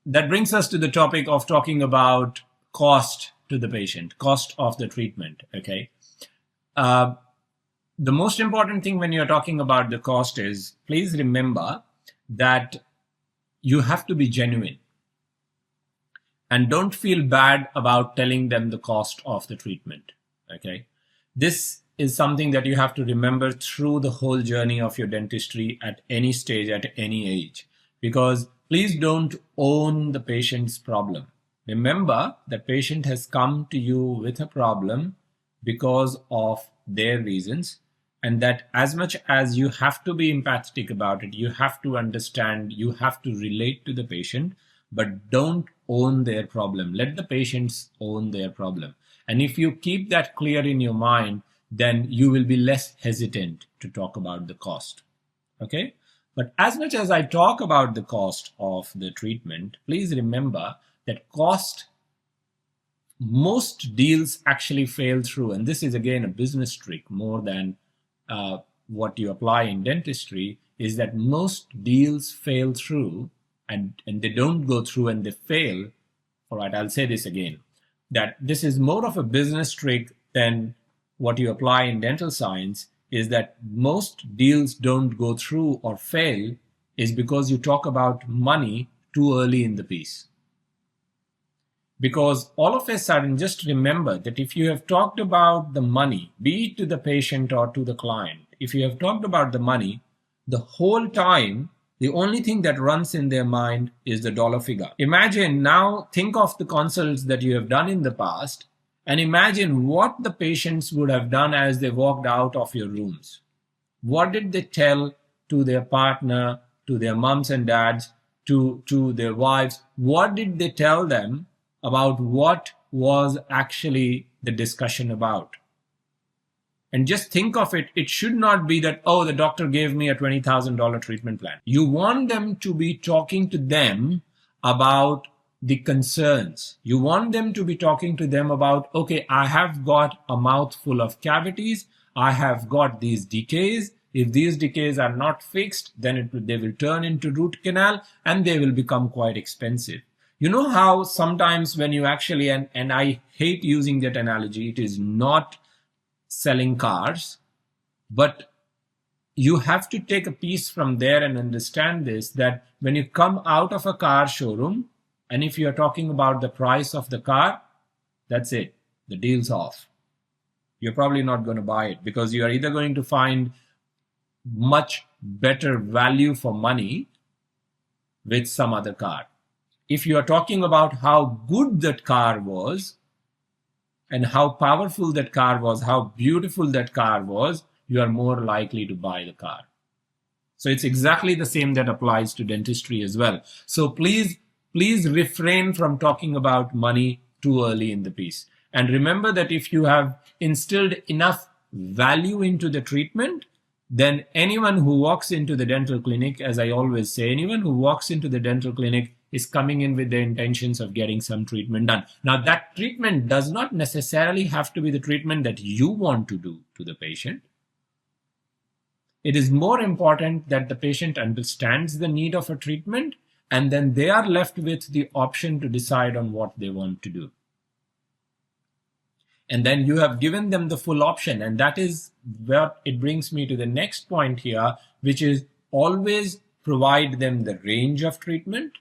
that brings us to the topic of talking about cost to the patient, cost of the treatment. Okay. The most important thing when you're talking about the cost is, please remember that you have to be genuine and don't feel bad about telling them the cost of the treatment. Okay. This is something that you have to remember through the whole journey of your dentistry at any stage, at any age, because please don't own the patient's problem. Remember, the patient has come to you with a problem because of their reasons, and that as much as you have to be empathetic about it, you have to understand, you have to relate to the patient, but don't own their problem. Let the patients own their problem. And if you keep that clear in your mind, then you will be less hesitant to talk about the cost. Okay? But as much as I talk about the cost of the treatment, please remember that cost, most deals actually fail through. And this is again a business trick more than what you apply in dentistry, is that most deals fail through and they don't go through and they fail. All right, I'll say this again, that this is more of a business trick than what you apply in dental science, is that most deals don't go through or fail is because you talk about money too early in the piece. Because all of a sudden, just remember that if you have talked about the money, be it to the patient or to the client, if you have talked about the money, the whole time, the only thing that runs in their mind is the dollar figure. Imagine now, think of the consults that you have done in the past, and imagine what the patients would have done as they walked out of your rooms. What did they tell to their partner, to their moms and dads, to their wives? What did they tell them about what was actually the discussion about? And just think of it, it should not be that, oh, the doctor gave me a $20,000 treatment plan. You want them to be talking to them about the concerns. You want them to be talking to them about, okay, I have got a mouthful of cavities. I have got these decays. If these decays are not fixed, then they will turn into root canal and they will become quite expensive. You know how sometimes when you actually, and I hate using that analogy, it is not selling cars, but you have to take a piece from there and understand this, that when you come out of a car showroom, and if you're talking about the price of the car, that's it. The deal's off. You're probably not going to buy it because you are either going to find much better value for money with some other car. If you are talking about how good that car was and how powerful that car was, how beautiful that car was, you are more likely to buy the car. So it's exactly the same that applies to dentistry as well. So please refrain from talking about money too early in the piece. And remember that if you have instilled enough value into the treatment, then anyone who walks into the dental clinic, as I always say, anyone who walks into the dental clinic is coming in with the intentions of getting some treatment done. Now, that treatment does not necessarily have to be the treatment that you want to do to the patient. It is more important that the patient understands the need of a treatment, and then they are left with the option to decide on what they want to do. And then you have given them the full option. And that is where it brings me to the next point here, which is always provide them the range of treatment,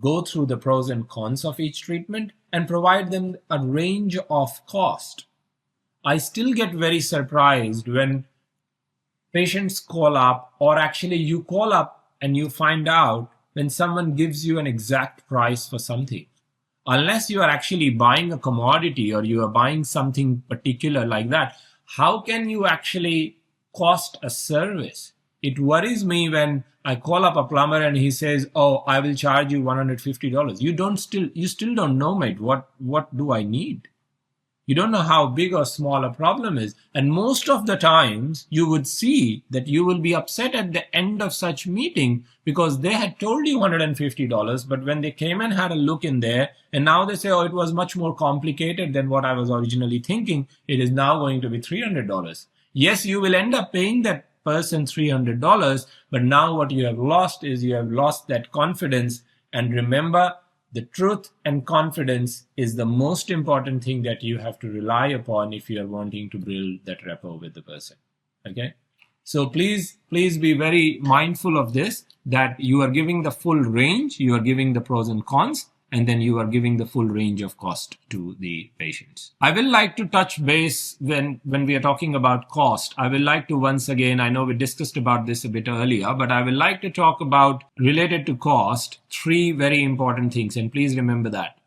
go through the pros and cons of each treatment, and provide them a range of cost. I still get very surprised when patients call up, or actually you call up and you find out when someone gives you an exact price for something. Unless you are actually buying a commodity or you are buying something particular like that, how can you actually cost a service? It worries me when I call up a plumber and he says, oh, I will charge you $150. You still don't know, mate, what do I need? You don't know how big or small a problem is. And most of the times you would see that you will be upset at the end of such meeting because they had told you $150, but when they came and had a look in there, and now they say, oh, it was much more complicated than what I was originally thinking. It is now going to be $300. Yes, you will end up paying that person $300, but now what you have lost is you have lost that confidence And remember, the truth and confidence is the most important thing that you have to rely upon if you are wanting to build that rapport with the person. Okay? So please be very mindful of this, that you are giving the full range, you are giving the pros and cons, and then you are giving the full range of cost to the patients. I will like to touch base when we are talking about cost. I will like to once again, I know we discussed about this a bit earlier, but I will like to talk about, related to cost, 3 very important things. And please remember that.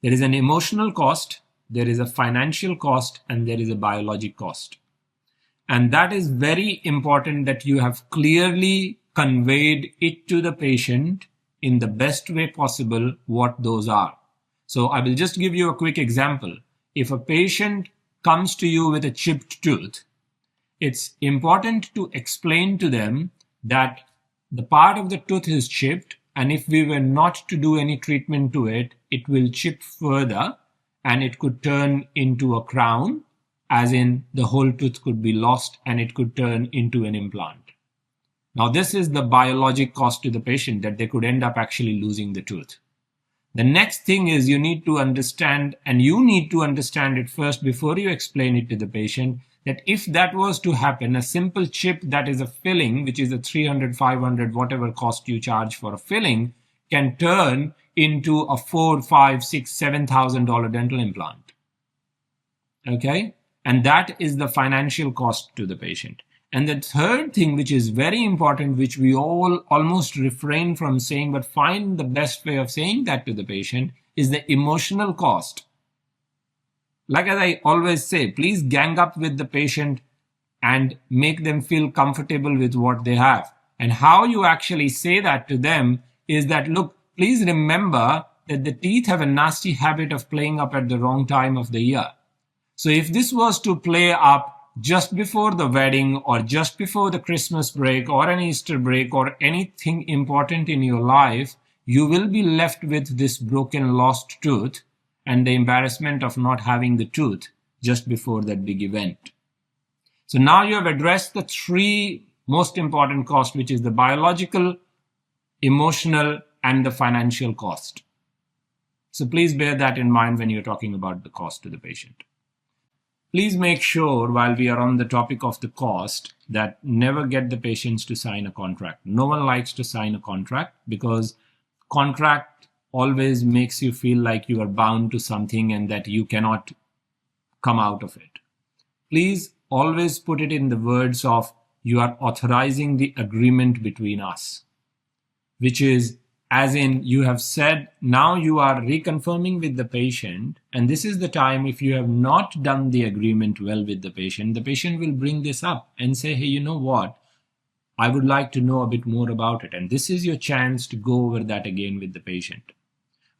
There is an emotional cost, there is a financial cost, and there is a biologic cost. And that is very important that you have clearly conveyed it to the patient in the best way possible what those are. So I will just give you a quick example. If a patient comes to you with a chipped tooth, it's important to explain to them that the part of the tooth is chipped, and if we were not to do any treatment to it, it will chip further and it could turn into a crown, as in the whole tooth could be lost and it could turn into an implant. Now, this is the biologic cost to the patient, that they could end up actually losing the tooth. The next thing is you need to understand, and you need to understand it first before you explain it to the patient, that if that was to happen, a simple chip that is a filling, which is a 300, 500, whatever cost you charge for a filling, can turn into a $4, $5, $6, $7,000 dental implant. Okay? And that is the financial cost to the patient. And the third thing, which is very important, which we all almost refrain from saying, but find the best way of saying that to the patient, is the emotional cost. Like as I always say, please gang up with the patient and make them feel comfortable with what they have. And how you actually say that to them is that, look, please remember that the teeth have a nasty habit of playing up at the wrong time of the year. So if this was to play up just before the wedding or just before the Christmas break or an Easter break or anything important in your life, you will be left with this broken, lost tooth and the embarrassment of not having the tooth just before that big event. So now you have addressed the 3 most important costs, which is the biological, emotional, and the financial cost. So please bear that in mind when you're talking about the cost to the patient. Please make sure, while we are on the topic of the cost, that never get the patients to sign a contract. No one likes to sign a contract because contract always makes you feel like you are bound to something and that you cannot come out of it. Please always put it in the words of, you are authorizing the agreement between us, which is, as in, you have said, now you are reconfirming with the patient, and this is the time, if you have not done the agreement well with the patient will bring this up and say, hey, you know what? I would like to know a bit more about it. And this is your chance to go over that again with the patient.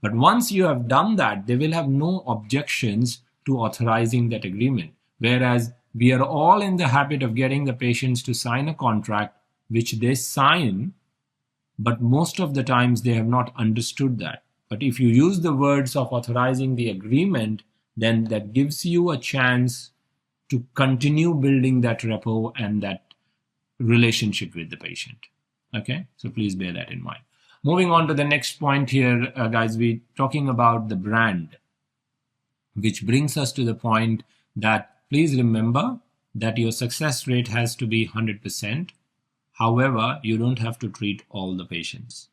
But once you have done that, they will have no objections to authorizing that agreement. Whereas we are all in the habit of getting the patients to sign a contract, which they sign, but most of the times they have not understood that. But if you use the words of authorizing the agreement, then that gives you a chance to continue building that rapport and that relationship with the patient. Okay, so please bear that in mind. Moving on to the next point here, guys, we're talking about the brand, which brings us to the point that please remember that your success rate has to be 100%. However, you don't have to treat all the patients.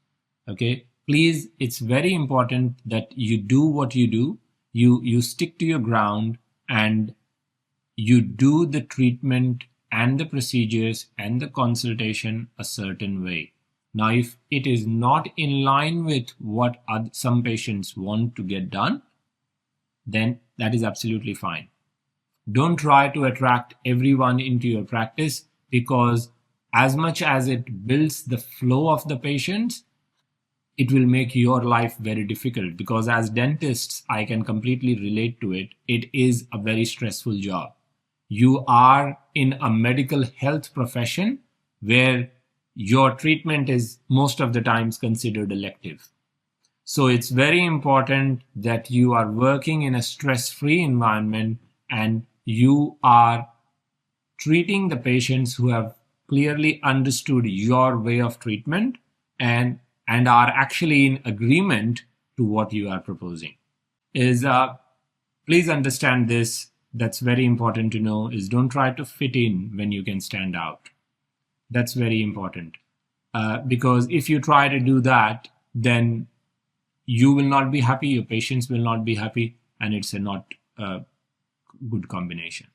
Okay, please, it's very important that you do what you do. You stick to your ground and you do the treatment and the procedures and the consultation a certain way. Now, if it is not in line with what some patients want to get done, then that is absolutely fine. Don't try to attract everyone into your practice, because as much as it builds the flow of the patients, it will make your life very difficult, because as dentists, I can completely relate to it. It is a very stressful job. You are in a medical health profession where your treatment is most of the times considered elective. So it's very important that you are working in a stress-free environment and you are treating the patients who have clearly understood your way of treatment, and and are actually in agreement to what you are proposing. Is please understand this. That's very important to know. Is don't try to fit in when you can stand out. That's very important, because if you try to do that, then you will not be happy, your patients will not be happy, and it's a not good combination.